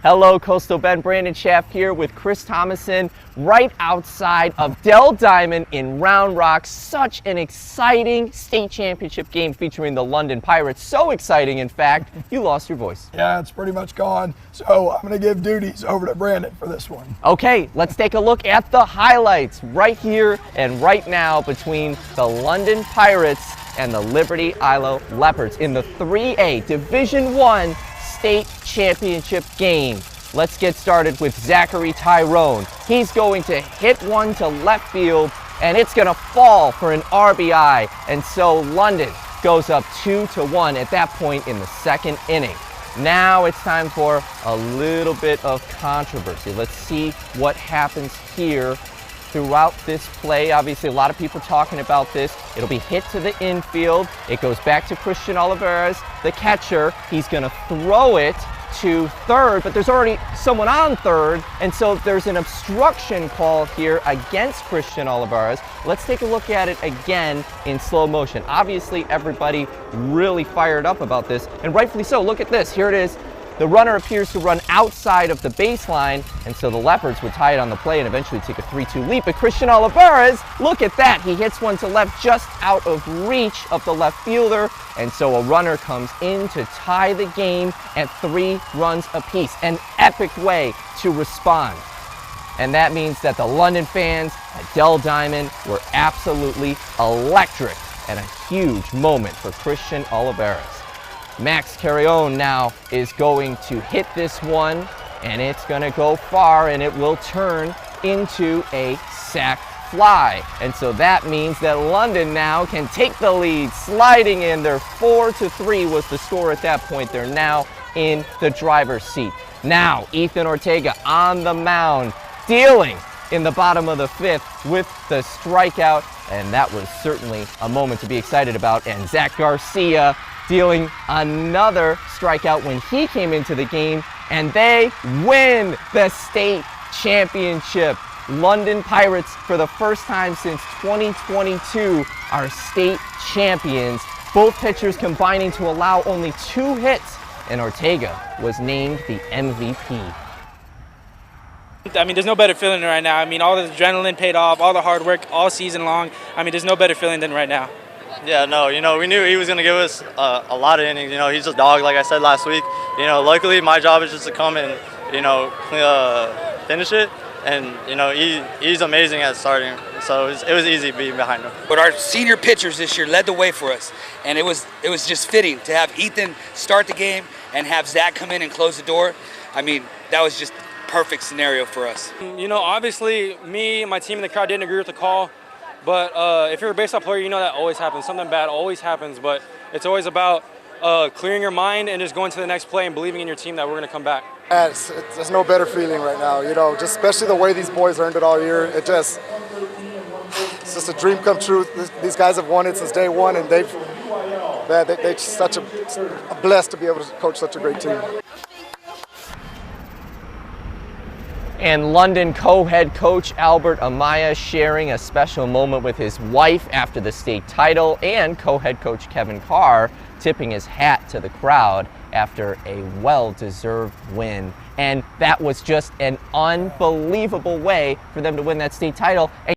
Hello, Coastal Bend. Brandon Schaff here with Chris Thomason right outside of Dell Diamond in Round Rock. Such an exciting state championship game featuring the London Pirates. So exciting, in fact, you lost your voice. Yeah, it's pretty much gone. So I'm going to give duties over to Brandon for this one. Okay, let's take a look at the highlights right here and right now between the London Pirates and the Liberty-Eylau Leopards in the 3A Division I state championship game. Let's get started with Zachary Tyrone. He's going to hit one to left field and it's going to fall for an RBI. And so London goes up 2-1 at that point in the second inning. Now it's time for a little bit of controversy. Let's see what happens here throughout this play. Obviously, a lot of people talking about this. It'll be hit to the infield. It goes back to Christian Olivares, the catcher. He's going to throw it to third, but there's already someone on third, and so there's an obstruction call here against Christian Olivares. Let's take a look at it again in slow motion. Obviously, everybody really fired up about this, and rightfully so. Look at this. Here it is. The runner appears to run outside of the baseline, and so the Leopards would tie it on the play and eventually take a 3-2 lead. But Christian Olivares, look at that. He hits one to left just out of reach of the left fielder, and so a runner comes in to tie the game at 3 runs apiece. An epic way to respond. And that means that the London fans at Dell Diamond were absolutely electric and a huge moment for Christian Olivares. Max Carrion now is going to hit this one, and it's going to go far, and it will turn into a sac fly. And so that means that London now can take the lead, sliding in. Their 4-3 was the score at that point. They're now in the driver's seat. Now, Ethan Ortega on the mound, dealing in the bottom of the 5th with the strikeout, and that was certainly a moment to be excited about. And Zach Garcia dealing another strikeout when he came into the game, and they win the state championship. London Pirates, for the first time since 2022, are state champions. Both pitchers combining to allow only 2 hits, and Ortega was named the MVP. I mean, there's no better feeling right now. I mean, all the adrenaline paid off, all the hard work all season long. I mean, there's no better feeling than right now. Yeah, no, we knew he was going to give us a lot of innings. He's a dog, like I said last week. Luckily my job is just to come and, finish it. And, he's amazing at starting. So it was easy being behind him. But our senior pitchers this year led the way for us. And it was just fitting to have Ethan start the game and have Zach come in and close the door. I mean, that was just perfect scenario for us. Obviously, me and my team and the crowd didn't agree with the call. But if you're a baseball player, that always happens. Something bad always happens, but it's always about clearing your mind and just going to the next play and believing in your team that we're going to come back. There's no better feeling right now, just especially the way these boys earned it all year. It's just a dream come true. These guys have won it since day one, and they're such a blessed to be able to coach such a great team. And London co-head coach Albert Amaya sharing a special moment with his wife after the state title, and co-head coach Kevin Carr tipping his hat to the crowd after a well-deserved win. And that was just an unbelievable way for them to win that state title.